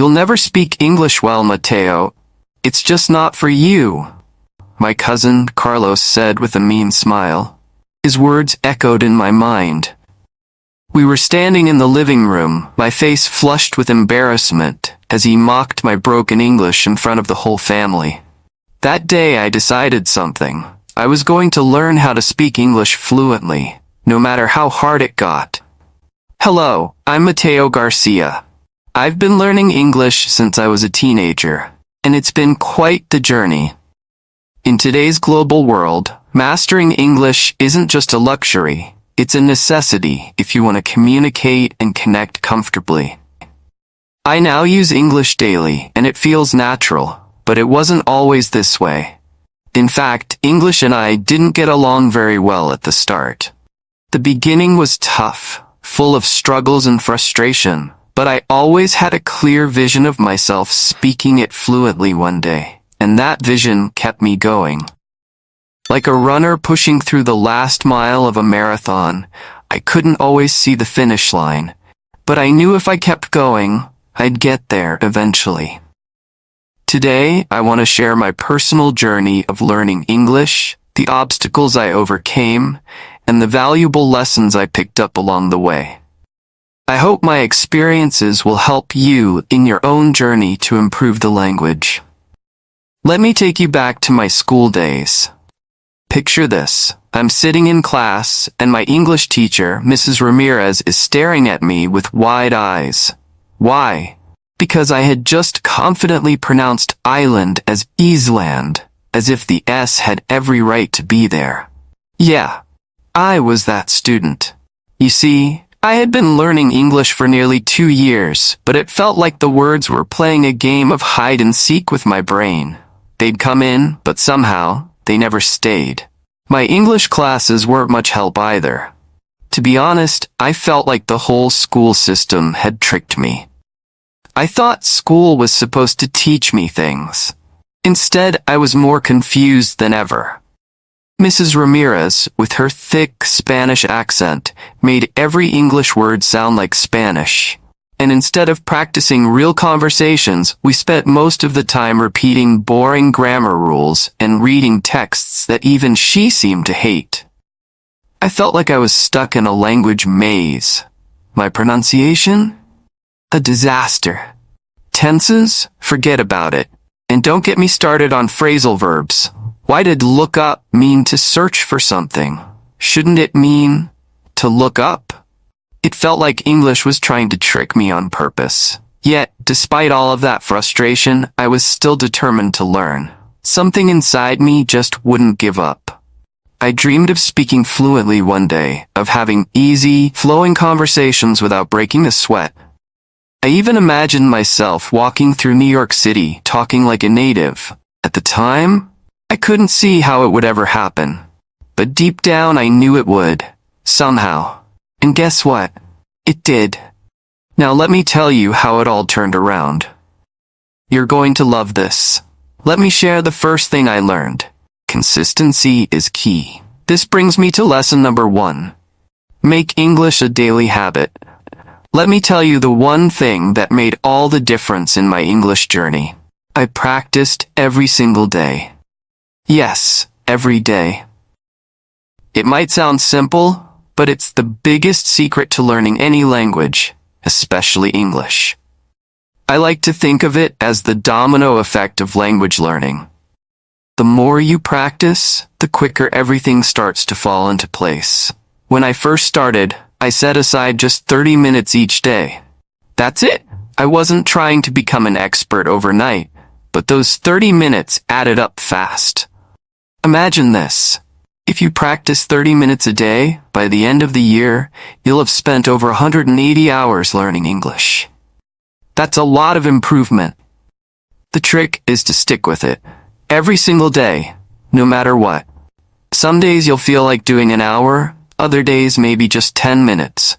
You'll never speak English well, Mateo. It's just not for you, my cousin Carlos said with a mean smile. His words echoed in my mind. We were standing in the living room, my face flushed with embarrassment, as he mocked my broken English in front of the whole family. That day I decided something. I was going to learn how to speak English fluently, no matter how hard it got. Hello, I'm Mateo Garcia. I've been learning English since I was a teenager, and it's been quite the journey. In today's global world, mastering English isn't just a luxury, it's a necessity if you want to communicate and connect comfortably. I now use English daily, and it feels natural, but it wasn't always this way. In fact, English and I didn't get along very well at the start. The beginning was tough, full of struggles and frustration, but I always had a clear vision of myself speaking it fluently one day, and that vision kept me going. Like a runner pushing through the last mile of a marathon, I couldn't always see the finish line, but I knew if I kept going, I'd get there eventually. Today, I want to share my personal journey of learning English, the obstacles I overcame, and the valuable lessons I picked up along the way. I hope my experiences will help you in your own journey to improve the language. Let me take you back to my school days. Picture this. I'm sitting in class, and my English teacher, Mrs. Ramirez, is staring at me with wide eyes. Why? Because I had just confidently pronounced island as Island, as if the S had every right to be there. Yeah, I was that student. You see, I had been learning English for nearly 2 years, but it felt like the words were playing a game of hide and seek with my brain. They'd come in, but somehow, they never stayed. My English classes weren't much help either. To be honest, I felt like the whole school system had tricked me. I thought school was supposed to teach me things. Instead, I was more confused than ever. Mrs. Ramirez, with her thick Spanish accent, made every English word sound like Spanish. And instead of practicing real conversations, we spent most of the time repeating boring grammar rules and reading texts that even she seemed to hate. I felt like I was stuck in a language maze. My pronunciation? A disaster. Tenses? Forget about it. And don't get me started on phrasal verbs. Why did look up mean to search for something? Shouldn't it mean to look up? It felt like English was trying to trick me on purpose. Yet, despite all of that frustration, I was still determined to learn. Something inside me just wouldn't give up. I dreamed of speaking fluently one day, of having easy, flowing conversations without breaking a sweat. I even imagined myself walking through New York City, talking like a native. At the time, I couldn't see how it would ever happen. But deep down, I knew it would. Somehow. And guess what? It did. Now let me tell you how it all turned around. You're going to love this. Let me share the first thing I learned. Consistency is key. This brings me to lesson number 1. Make English a daily habit. Let me tell you the one thing that made all the difference in my English journey. I practiced every single day. Yes, every day. It might sound simple, but it's the biggest secret to learning any language, especially English. I like to think of it as the domino effect of language learning. The more you practice, the quicker everything starts to fall into place. When I first started, I set aside just 30 minutes each day. That's it. I wasn't trying to become an expert overnight, but those 30 minutes added up fast. Imagine this. If you practice 30 minutes a day, by the end of the year, you'll have spent over 180 hours learning English. That's a lot of improvement. The trick is to stick with it. Every single day, no matter what. Some days you'll feel like doing an hour, other days maybe just 10 minutes.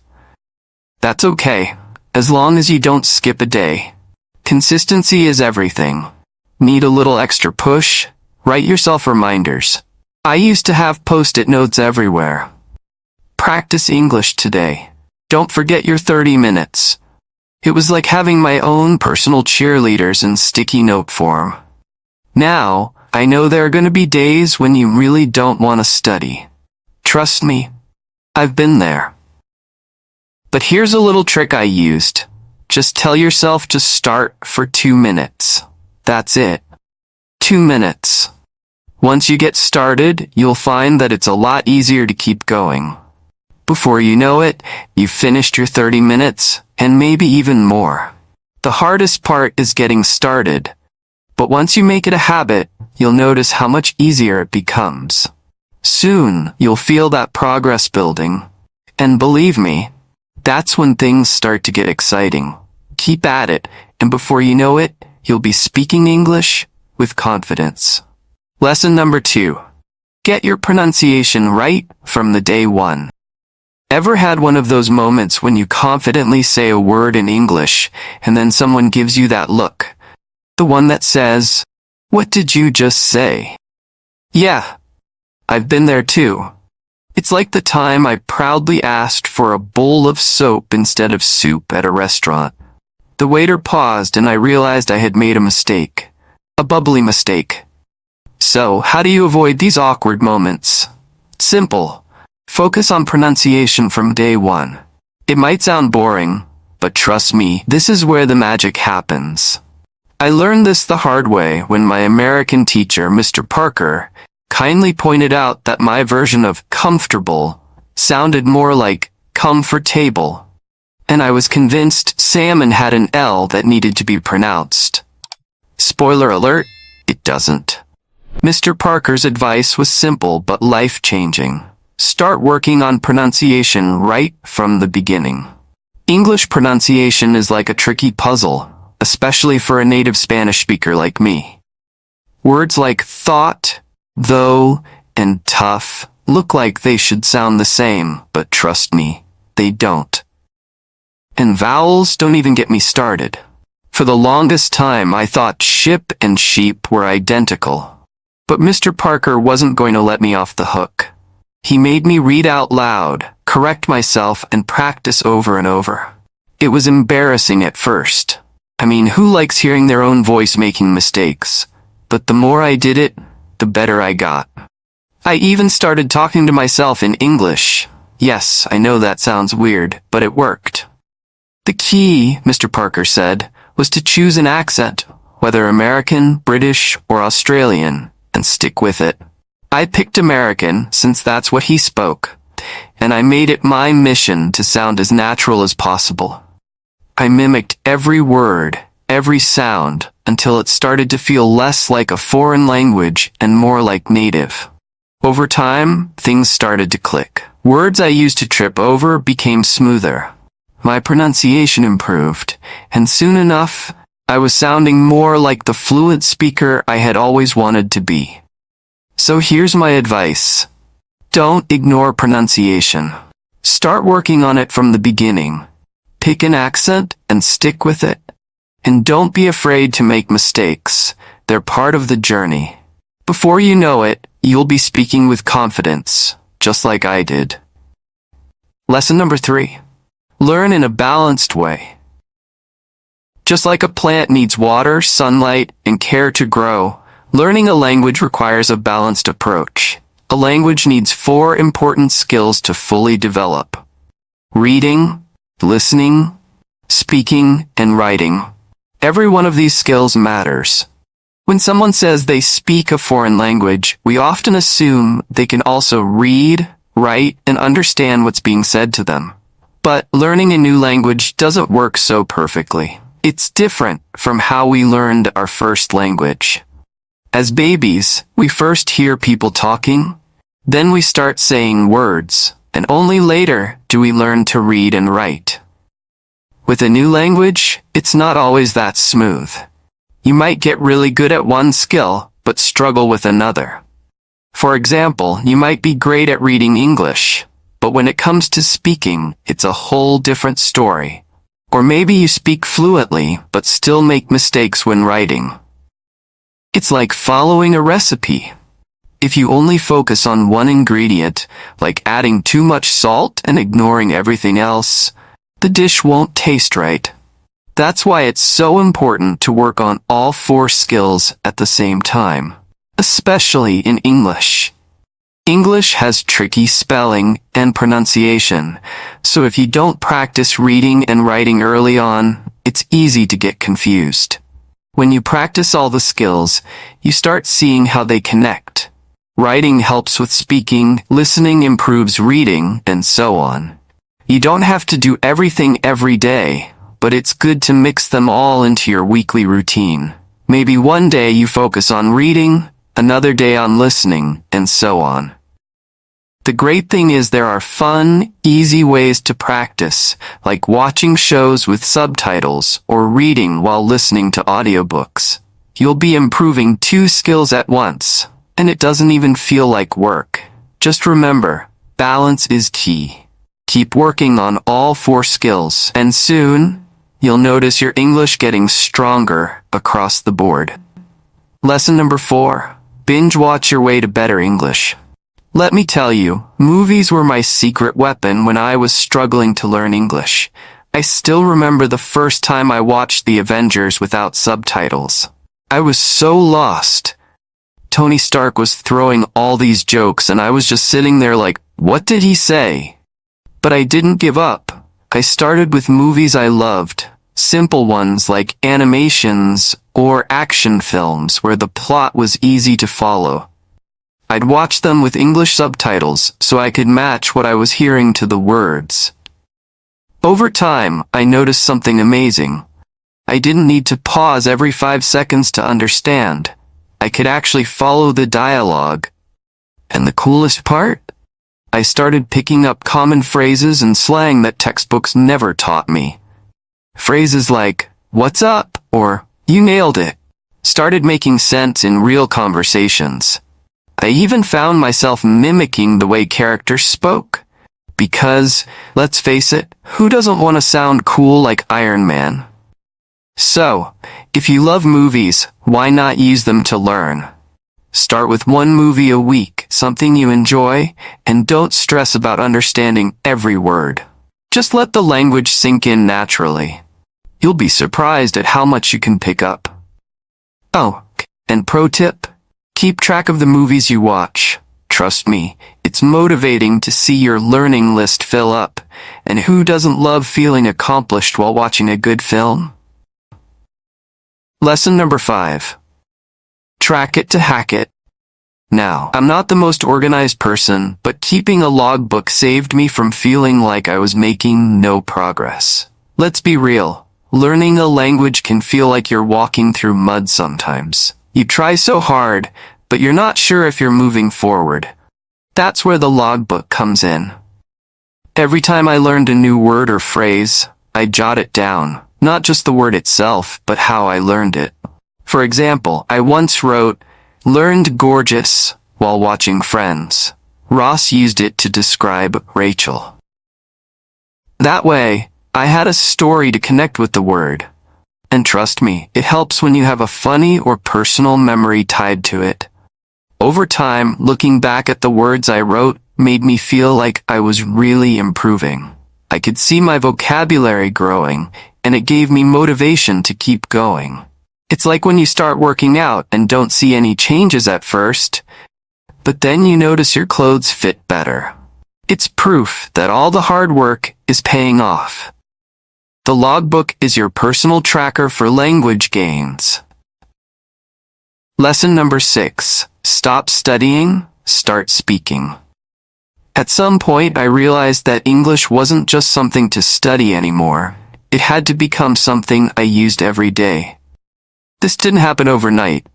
That's okay, as long as you don't skip a day. Consistency is everything. Need a little extra push? Write yourself reminders. I used to have post-it notes everywhere. Practice English today. Don't forget your 30 minutes. It was like having my own personal cheerleaders in sticky note form. Now, I know there are going to be days when you really don't want to study. Trust me, I've been there. But here's a little trick I used. Just tell yourself to start for 2 minutes. That's it. 2 minutes. Once you get started, you'll find that it's a lot easier to keep going. Before you know it, you've finished your 30 minutes, and maybe even more. The hardest part is getting started. But once you make it a habit, you'll notice how much easier it becomes. Soon, you'll feel that progress building. And believe me, that's when things start to get exciting. Keep at it, and before you know it, you'll be speaking English with confidence. Lesson number 2. Get your pronunciation right from the day one. Ever had one of those moments when you confidently say a word in English, and then someone gives you that look? The one that says, "What did you just say?" Yeah, I've been there too. It's like the time I proudly asked for a bowl of soap instead of soup at a restaurant. The waiter paused and I realized I had made a mistake. A bubbly mistake. So, how do you avoid these awkward moments? Simple. Focus on pronunciation from day one. It might sound boring, but trust me, this is where the magic happens. I learned this the hard way when my American teacher, Mr. Parker, kindly pointed out that my version of comfortable sounded more like comfortable, and I was convinced salmon had an L that needed to be pronounced. Spoiler alert, it doesn't. Mr. Parker's advice was simple but life-changing. Start working on pronunciation right from the beginning. English pronunciation is like a tricky puzzle, especially for a native Spanish speaker like me. Words like thought, though, and tough look like they should sound the same, but trust me, they don't. And vowels don't even get me started. For the longest time, I thought ship and sheep were identical. But Mr. Parker wasn't going to let me off the hook. He made me read out loud, correct myself, and practice over and over. It was embarrassing at first. I mean, who likes hearing their own voice making mistakes? But the more I did it, the better I got. I even started talking to myself in English. Yes, I know that sounds weird, but it worked. The key, Mr. Parker said, was to choose an accent, whether American, British, or Australian, and stick with it. I picked American since that's what he spoke, and I made it my mission to sound as natural as possible. I mimicked every word, every sound, until it started to feel less like a foreign language and more like native. Over time, things started to click. Words I used to trip over became smoother. My pronunciation improved, and soon enough, I was sounding more like the fluent speaker I had always wanted to be. So here's my advice. Don't ignore pronunciation. Start working on it from the beginning. Pick an accent and stick with it. And don't be afraid to make mistakes. They're part of the journey. Before you know it, you'll be speaking with confidence, just like I did. Lesson number 3. Learn in a balanced way. Just like a plant needs water, sunlight, and care to grow, learning a language requires a balanced approach. A language needs 4 important skills to fully develop: reading, listening, speaking, and writing. Every one of these skills matters. When someone says they speak a foreign language, we often assume they can also read, write, and understand what's being said to them. But learning a new language doesn't work so perfectly. It's different from how we learned our first language. As babies, we first hear people talking, then we start saying words, and only later do we learn to read and write. With a new language, it's not always that smooth. You might get really good at one skill, but struggle with another. For example, you might be great at reading English, but when it comes to speaking, it's a whole different story. Or maybe you speak fluently, but still make mistakes when writing. It's like following a recipe. If you only focus on one ingredient, like adding too much salt and ignoring everything else, the dish won't taste right. That's why it's so important to work on all 4 skills at the same time, especially in English. English has tricky spelling and pronunciation, so if you don't practice reading and writing early on, it's easy to get confused. When you practice all the skills, you start seeing how they connect. Writing helps with speaking, listening improves reading, and so on. You don't have to do everything every day, but it's good to mix them all into your weekly routine. Maybe one day you focus on reading, another day on listening, and so on. The great thing is there are fun, easy ways to practice, like watching shows with subtitles or reading while listening to audiobooks. You'll be improving 2 skills at once, and it doesn't even feel like work. Just remember, balance is key. Keep working on all 4 skills, and soon, you'll notice your English getting stronger across the board. Lesson number 4. Binge watch your way to better English. Let me tell you, movies were my secret weapon when I was struggling to learn English. I still remember the first time I watched The Avengers without subtitles. I was so lost. Tony Stark was throwing all these jokes and I was just sitting there like, what did he say? But I didn't give up. I started with movies I loved, simple ones like animations or action films where the plot was easy to follow. I'd watch them with English subtitles so I could match what I was hearing to the words. Over time, I noticed something amazing. I didn't need to pause every 5 seconds to understand. I could actually follow the dialogue. And the coolest part? I started picking up common phrases and slang that textbooks never taught me. Phrases like, "What's up?" or "You nailed it," started making sense in real conversations. I even found myself mimicking the way characters spoke. Because, let's face it, who doesn't want to sound cool like Iron Man? So, if you love movies, why not use them to learn? Start with 1 movie a week, something you enjoy, and don't stress about understanding every word. Just let the language sink in naturally. You'll be surprised at how much you can pick up. Oh, and pro tip, keep track of the movies you watch. Trust me, it's motivating to see your learning list fill up, and who doesn't love feeling accomplished while watching a good film? Lesson number 5. Track it to hack it. Now, I'm not the most organized person, but keeping a logbook saved me from feeling like I was making no progress. Let's be real. Learning a language can feel like you're walking through mud sometimes. You try so hard, but you're not sure if you're moving forward. That's where the logbook comes in. Every time I learned a new word or phrase, I jot it down. Not just the word itself, but how I learned it. For example, I once wrote, "Learned gorgeous," while watching Friends. Ross used it to describe Rachel. That way, I had a story to connect with the word. And trust me, it helps when you have a funny or personal memory tied to it. Over time, looking back at the words I wrote made me feel like I was really improving. I could see my vocabulary growing, and it gave me motivation to keep going. It's like when you start working out and don't see any changes at first, but then you notice your clothes fit better. It's proof that all the hard work is paying off. The logbook is your personal tracker for language gains. Lesson number 6. Stop studying, start speaking. At some point, I realized that English wasn't just something to study anymore. It had to become something I used every day. This didn't happen overnight.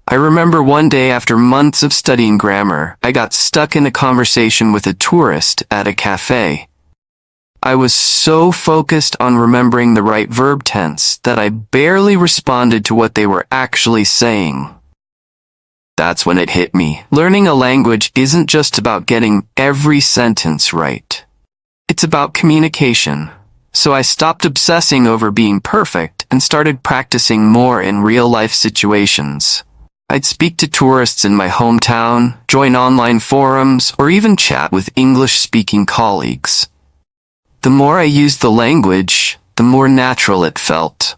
I remember one day after months of studying grammar, I got stuck in a conversation with a tourist at a cafe. I was so focused on remembering the right verb tense that I barely responded to what they were actually saying. That's when it hit me. Learning a language isn't just about getting every sentence right. It's about communication. So I stopped obsessing over being perfect and started practicing more in real-life situations. I'd speak to tourists in my hometown, join online forums, or even chat with English-speaking colleagues. The more I used the language, the more natural it felt.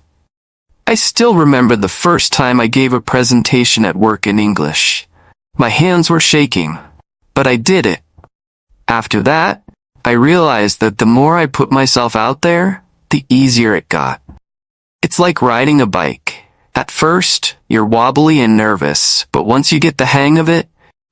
I still remember the first time I gave a presentation at work in English. My hands were shaking, but I did it. After that, I realized that the more I put myself out there, the easier it got. It's like riding a bike. At first, you're wobbly and nervous, but once you get the hang of it,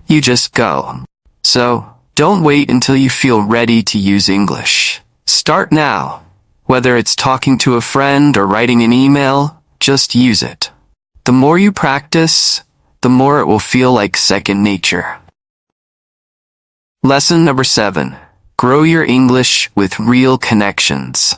you just go. So, don't wait until you feel ready to use English. Start now. Whether it's talking to a friend or writing an email, just use it. The more you practice, the more it will feel like second nature. Lesson number 7. Grow your English with real connections.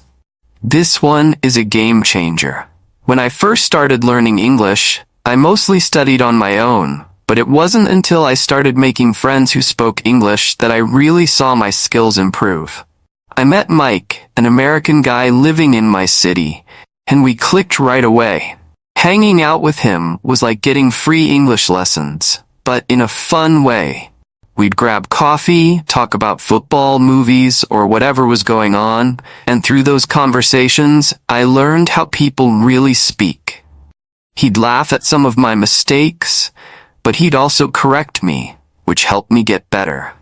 This one is a game changer. When I first started learning English, I mostly studied on my own, but it wasn't until I started making friends who spoke English that I really saw my skills improve. I met Mike, an American guy living in my city, and we clicked right away. Hanging out with him was like getting free English lessons, but in a fun way. We'd grab coffee, talk about football, movies, or whatever was going on, and through those conversations, I learned how people really speak. He'd laugh at some of my mistakes, but he'd also correct me, which helped me get better.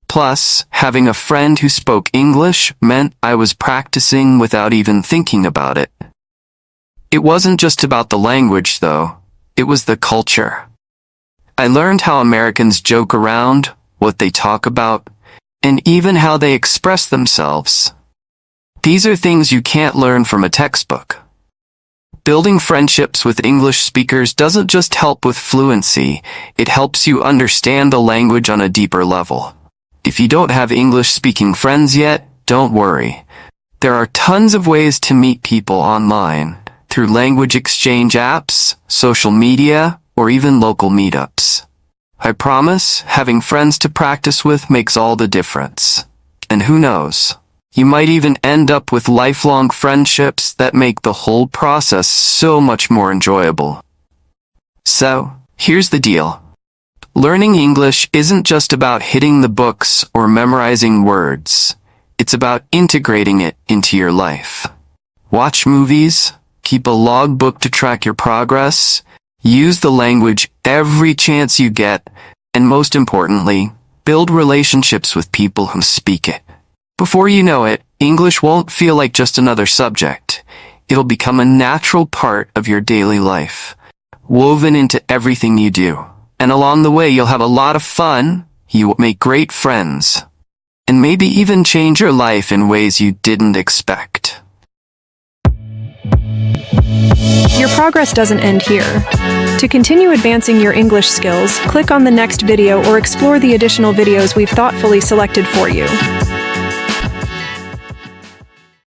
Plus, having a friend who spoke English meant I was practicing without even thinking about it. It wasn't just about the language, though. It was the culture. I learned how Americans joke around, what they talk about, and even how they express themselves. These are things you can't learn from a textbook. Building friendships with English speakers doesn't just help with fluency, it helps you understand the language on a deeper level. If you don't have English-speaking friends yet, don't worry. There are tons of ways to meet people online, through language exchange apps, social media, or even local meetups. I promise, having friends to practice with makes all the difference. And who knows, you might even end up with lifelong friendships that make the whole process so much more enjoyable. So, here's the deal. Learning English isn't just about hitting the books or memorizing words. It's about integrating it into your life. Watch movies, keep a logbook to track your progress, use the language every chance you get, and most importantly, build relationships with people who speak it. Before you know it, English won't feel like just another subject. It'll become a natural part of your daily life, woven into everything you do. And along the way, you'll have a lot of fun, you will make great friends, and maybe even change your life in ways you didn't expect. Your progress doesn't end here. To continue advancing your English skills, click on the next video or explore the additional videos we've thoughtfully selected for you.